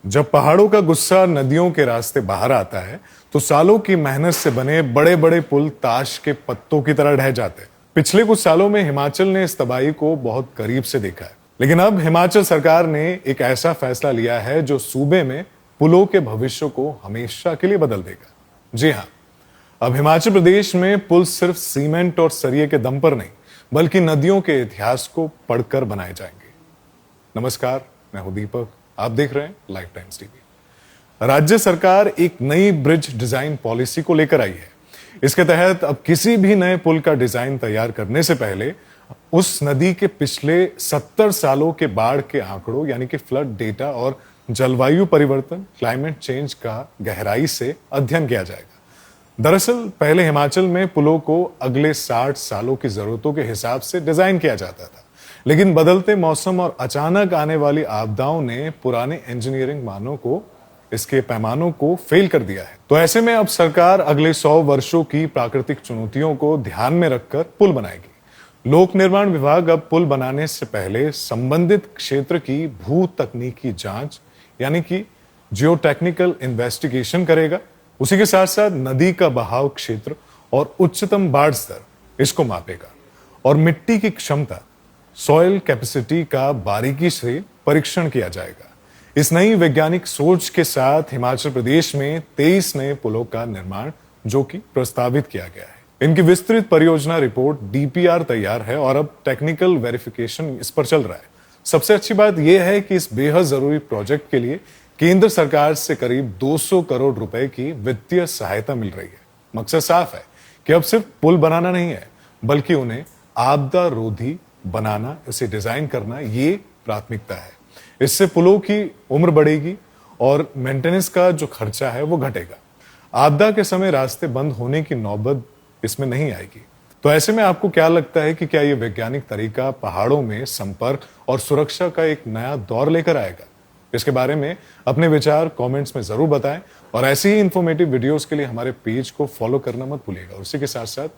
जब पहाड़ों का गुस्सा नदियों के रास्ते बाहर आता है तो सालों की मेहनत से बने बड़े बड़े पुल ताश के पत्तों की तरह ढह जाते हैं। पिछले कुछ सालों में हिमाचल ने इस तबाही को बहुत करीब से देखा है, लेकिन अब हिमाचल सरकार ने एक ऐसा फैसला लिया है जो सूबे में पुलों के भविष्य को हमेशा के लिए बदल देगा। जी हाँ, अब हिमाचल प्रदेश में पुल सिर्फ सीमेंट और सरिये के दम पर नहीं, बल्कि नदियों के इतिहास को पढ़कर बनाए जाएंगे। नमस्कार, मैं हूं दीपक, आप देख रहे हैं लाइफ टाइम्स टीवी। राज्य सरकार एक नई ब्रिज डिजाइन पॉलिसी को लेकर आई है। इसके तहत अब किसी भी नए पुल का डिजाइन तैयार करने से पहले उस नदी के पिछले 70 सालों के बाढ़ के आंकड़ों यानी कि फ्लड डेटा और जलवायु परिवर्तन क्लाइमेट चेंज का गहराई से अध्ययन किया जाएगा। दरअसल पहले हिमाचल में पुलों को अगले 60 सालों की जरूरतों के हिसाब से डिजाइन किया जाता था, लेकिन बदलते मौसम और अचानक आने वाली आपदाओं ने पुराने इंजीनियरिंग मानों को इसके पैमानों को फेल कर दिया है। तो ऐसे में अब सरकार अगले 100 वर्षों की प्राकृतिक चुनौतियों को ध्यान में रखकर पुल बनाएगी। लोक निर्माण विभाग अब पुल बनाने से पहले संबंधित क्षेत्र की भू तकनीकी जांच यानी कि जियोटेक्निकल इन्वेस्टिगेशन करेगा। उसी के साथ साथ नदी का बहाव क्षेत्र और उच्चतम बाढ़ स्तर इसको मापेगा और मिट्टी की क्षमता सॉइल कैपेसिटी का बारीकी से परीक्षण किया जाएगा। इस नई वैज्ञानिक सोच के साथ हिमाचल प्रदेश में 23 नए पुलों का निर्माण जो कि प्रस्तावित किया गया है। इनकी विस्तृत परियोजना रिपोर्ट डीपीआर तैयार है और अब टेक्निकल वेरिफिकेशन इस पर चल रहा है। सबसे अच्छी बात यह है कि इस बेहद जरूरी प्रोजेक्ट के लिए केंद्र सरकार से करीब 200 करोड़ रुपए की वित्तीय सहायता मिल रही है। मकसद साफ है कि अब सिर्फ पुल बनाना नहीं है, बल्कि उन्हें आपदा रोधी बनाना, इसे डिजाइन करना, ये प्राथमिकता है। इससे पुलों की उम्र बढ़ेगी और मेंटेनेंस का जो खर्चा है वो घटेगा। आपदा के समय रास्ते बंद होने की नौबत इसमें नहीं आएगी। तो ऐसे में आपको क्या लगता है कि क्या ये वैज्ञानिक तरीका पहाड़ों में संपर्क और सुरक्षा का एक नया दौर लेकर आएगा? इसके बारे में अपने विचार कमेंट्स में जरूर बताएं और ऐसे ही इंफॉर्मेटिव वीडियोस के लिए हमारे पेज को फॉलो करना मत भूलिएगा। उसी के साथ साथ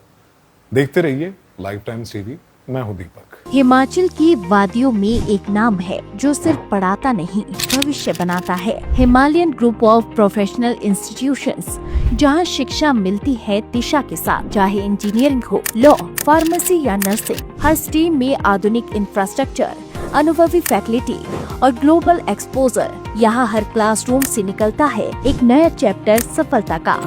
देखते रहिए लाइफ टाइम्स टीवी। मैं हूं दीपक। हिमाचल की वादियों में एक नाम है जो सिर्फ पढ़ाता नहीं, भविष्य बनाता है। Himalayan group of professional institutions, जहां शिक्षा मिलती है दिशा के साथ। चाहे इंजीनियरिंग हो, लॉ, फार्मेसी या नर्सिंग, हर स्ट्रीम में आधुनिक इंफ्रास्ट्रक्चर, अनुभवी फैकल्टी और ग्लोबल एक्सपोजर। यहाँ हर क्लासरूम से निकलता है एक नया चैप्टर सफलता का।